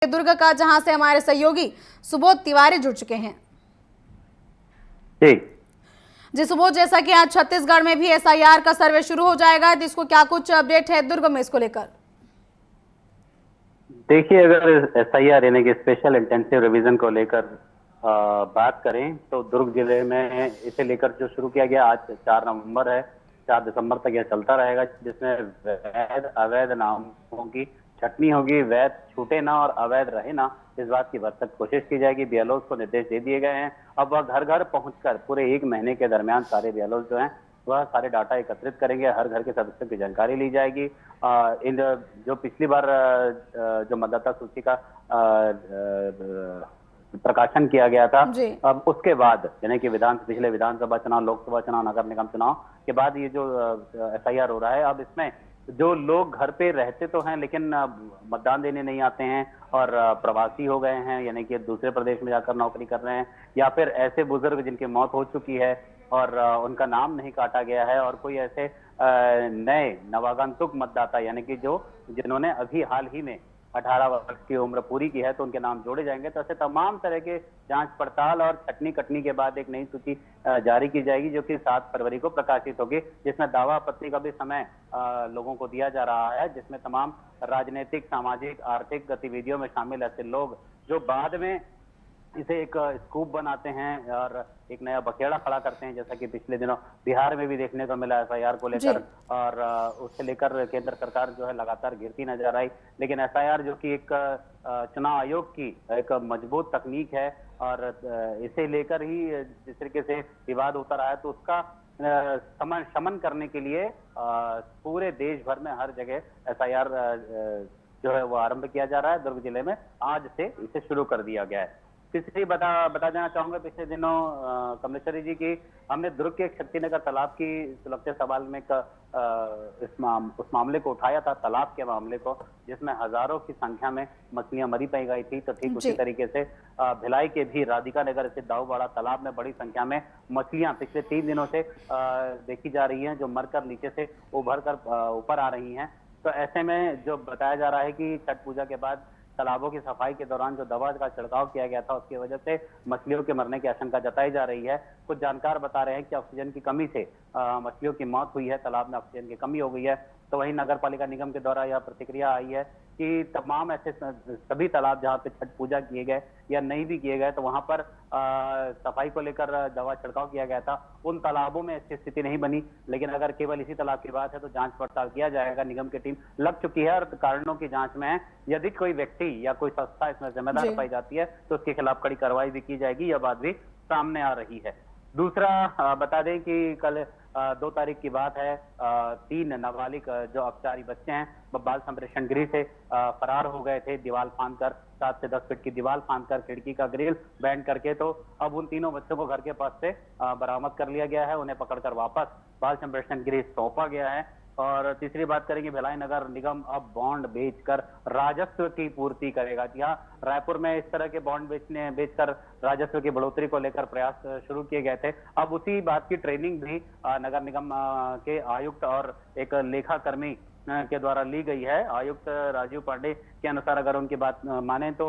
दुर्ग का, जहां से हमारे सहयोगी सुबोध तिवारी जुड़ चुके हैं। जी सुबोध, जैसा कि आज छत्तीसगढ़ में भी एसआईआर का सर्वे शुरू हो जाएगा, जिसको क्या कुछ अपडेट है दुर्ग में इसको लेकर? देखिए, अगर एसआईआर यानी कि स्पेशल इंटेंसिव रिवीजन को लेकर बात करें तो दुर्ग जिले में इसे लेकर जो शुरू किया गया, आज 4 नवंबर है, 4 दिसंबर तक यह चलता रहेगा, जिसमें वैध अवैध नामों की छटनी होगी। वैध छूटे ना और अवैध रहे ना, इस बात की भरसक कोशिश की जाएगी। बीएलओ को निर्देश दे दिए गए हैं। अब वह घर घर पहुंचकर पूरे 1 महीने के दरमियान सारे बीएलओ जो हैं वह सारे डाटा एकत्रित करेंगे। हर घर के सदस्यों की जानकारी ली जाएगी। इन जो पिछली बार जो मतदाता सूची का प्रकाशन किया गया था, अब उसके बाद यानी कि पिछले विधानसभा चुनाव, लोकसभा चुनाव, नगर निगम चुनाव के बाद ये जो एसआईआर हो रहा है, अब इसमें जो लोग घर पे रहते तो हैं लेकिन मतदान देने नहीं आते हैं और प्रवासी हो गए हैं, यानी कि दूसरे प्रदेश में जाकर नौकरी कर रहे हैं, या फिर ऐसे बुजुर्ग जिनकी मौत हो चुकी है और उनका नाम नहीं काटा गया है, और कोई ऐसे नए नवागंतुक मतदाता यानी कि जिन्होंने अभी हाल ही में 18 वर्ष की उम्र पूरी की है, तो उनके नाम जोड़े जाएंगे। तो ऐसे तमाम तरह के जांच पड़ताल और छटनी कटनी के बाद एक नई सूची जारी की जाएगी, जो कि 7 फरवरी को प्रकाशित होगी, जिसमें दावा आपत्ति का भी समय लोगों को दिया जा रहा है, जिसमें तमाम राजनीतिक, सामाजिक, आर्थिक गतिविधियों में शामिल ऐसे लोग जो बाद में इसे एक स्कूप बनाते हैं और एक नया बखेड़ा खड़ा करते हैं, जैसा कि पिछले दिनों बिहार में भी देखने को मिला एसआईआर को लेकर, और उससे लेकर केंद्र सरकार जो है लगातार घिरती नजर आई। लेकिन एसआईआर जो कि एक चुनाव आयोग की एक मजबूत तकनीक है और इसे लेकर ही जिस तरीके से विवाद होता रहा है, तो उसका शमन करने के लिए पूरे देश भर में हर जगह एसआईआर जो है वो आरंभ किया जा रहा है। दुर्ग जिले में आज से इसे शुरू कर दिया गया है। तीसरी बता देना चाहूंगा, पिछले दिनों कमलेश्वरी जी की हमने दुर्ग के शक्तिनगर तालाब की सुरक्षा सवाल में उस मामले को उठाया था, तालाब के मामले को, जिसमें हजारों की संख्या में मछलियां मरी पाई गई थी। तो ठीक उसी तरीके से भिलाई के भी राधिका नगर स्थित दाऊबाड़ा तालाब में बड़ी संख्या में मछलियां पिछले 3 दिनों से देखी जा रही हैं, जो मरकर नीचे से उभर कर ऊपर आ रही हैं। तो ऐसे में जो बताया जा रहा है कि छठ पूजा के बाद तालाबों की सफाई के दौरान जो दवा का छिड़काव किया गया था, उसकी वजह से मछलियों के मरने की आशंका जताई जा रही है। कुछ जानकार बता रहे हैं कि ऑक्सीजन की कमी से मछलियों की मौत हुई है, तालाब में ऑक्सीजन की कमी हो गई है। तो वहीं नगर पालिका निगम के द्वारा यह प्रतिक्रिया आई है कि तमाम ऐसे सभी तालाब जहाँ पे छठ पूजा किए गए या नहीं भी किए गए, तो वहां पर सफाई को लेकर दवा छिड़काव किया गया था, उन तालाबों में ऐसी स्थिति नहीं बनी। लेकिन अगर केवल इसी तालाब की बात है तो जांच पड़ताल किया जाएगा। निगम की टीम लग चुकी है और कारणों की जांच में है। यदि कोई व्यक्ति या कोई संस्था इसमें जिम्मेदार पाई जाती है तो उसके खिलाफ कड़ी कार्रवाई भी की जाएगी। यह बात भी सामने आ रही है। दूसरा बता दें कि कल 2 तारीख की बात है, 3 नाबालिग जो अपचारी बच्चे हैं बाल संप्रेषण गृह से फरार हो गए थे, दीवार फांदकर 7 से 10 फीट की दीवार फांदकर खिड़की का ग्रिल बैंड करके। तो अब उन तीनों बच्चों को घर के पास से बरामद कर लिया गया है, उन्हें पकड़कर वापस बाल संप्रेषण गृह सौंपा गया है। और तीसरी बात करेंगे, भिलाई नगर निगम अब बॉन्ड बेचकर राजस्व की पूर्ति करेगा। यहाँ रायपुर में इस तरह के बॉन्ड बेचकर राजस्व की बढ़ोतरी को लेकर प्रयास शुरू किए गए थे। अब उसी बात की ट्रेनिंग भी नगर निगम के आयुक्त और एक लेखा कर्मी के द्वारा ली गई है। आयुक्त राजीव पांडे के अनुसार अगर उनकी बात माने तो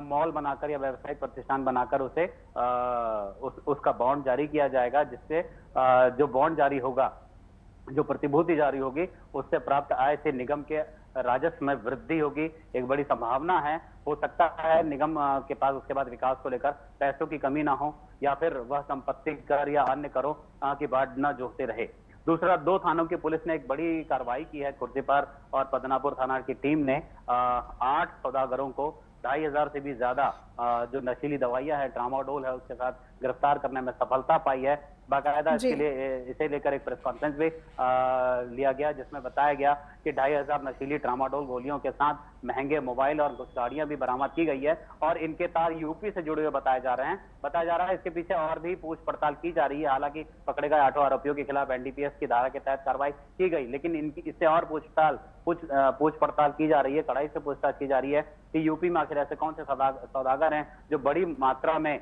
मॉल बनाकर या व्यवसायिक प्रतिष्ठान बनाकर उसे उसका बॉन्ड जारी किया जाएगा, जिससे जो बॉन्ड जारी होगा, जो प्रतिभूति जारी होगी, उससे प्राप्त आय से निगम के राजस्व में वृद्धि होगी। एक बड़ी संभावना है, हो सकता है निगम के पास उसके बाद विकास को लेकर पैसों की कमी ना हो, या फिर वह संपत्ति कर या अन्य करों की बाट न जोहते रहे। दूसरा, 2 थानों की पुलिस ने एक बड़ी कार्रवाई की है। खुर्दीपार और पदनापुर थाना की टीम ने 8 सौदागरों को 2,500 से भी ज्यादा जो नशीली दवाइयां है, ट्रामाडोल है, उसके साथ गिरफ्तार करने में सफलता पाई है। बाकायदा इसके लिए इसे लेकर एक प्रेस कॉन्फ्रेंस भी लिया गया, जिसमें बताया गया कि 2,500 नशीली ट्रामाडोल गोलियों के साथ महंगे मोबाइल और कुछ गाड़ियां भी बरामद की गई है, और इनके तार यूपी से जुड़े हुए बताया जा रहा है। इसके पीछे और भी पूछ पड़ताल की जा रही है। हालांकि पकड़े गए 8 आरोपियों के खिलाफ एनडीपीएस की धारा के तहत कार्रवाई की गई, लेकिन इनकी इससे और पूछ पड़ताल की जा रही है, कड़ाई से पूछताछ की जा रही है कि यूपी में आखिर ऐसे कौन से सौदागर हैं जो बड़ी मात्रा में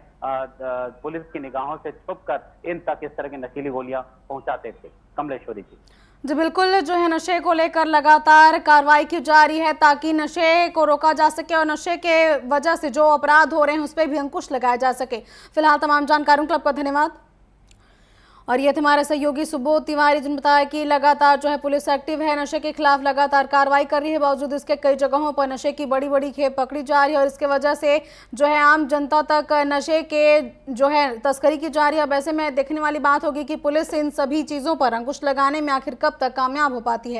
पुलिस की निगाहों से छुपकर इन तक इस तरह की नशीली गोलियां पहुंचाते थे। कमलेश्वरी जी। जी बिल्कुल, जो है नशे को लेकर लगातार कार्रवाई की जा रही है ताकि नशे को रोका जा सके और नशे के वजह से जो अपराध हो रहे हैं उस पर भी अंकुश लगाया जा सके। फिलहाल तमाम जानकारियों के लिए आपका धन्यवाद। और ये थे हमारे सहयोगी सुबोध तिवारी, जिन्होंने बताया कि लगातार जो है पुलिस एक्टिव है, नशे के खिलाफ लगातार कार्रवाई कर रही है। बावजूद इसके कई जगहों पर नशे की बड़ी बड़ी खेप पकड़ी जा रही है और इसके वजह से जो है आम जनता तक नशे के जो है तस्करी की जा रही है। अब ऐसे में देखने वाली बात होगी कि पुलिस इन सभी चीज़ों पर अंकुश लगाने में आखिर कब तक कामयाब हो पाती है।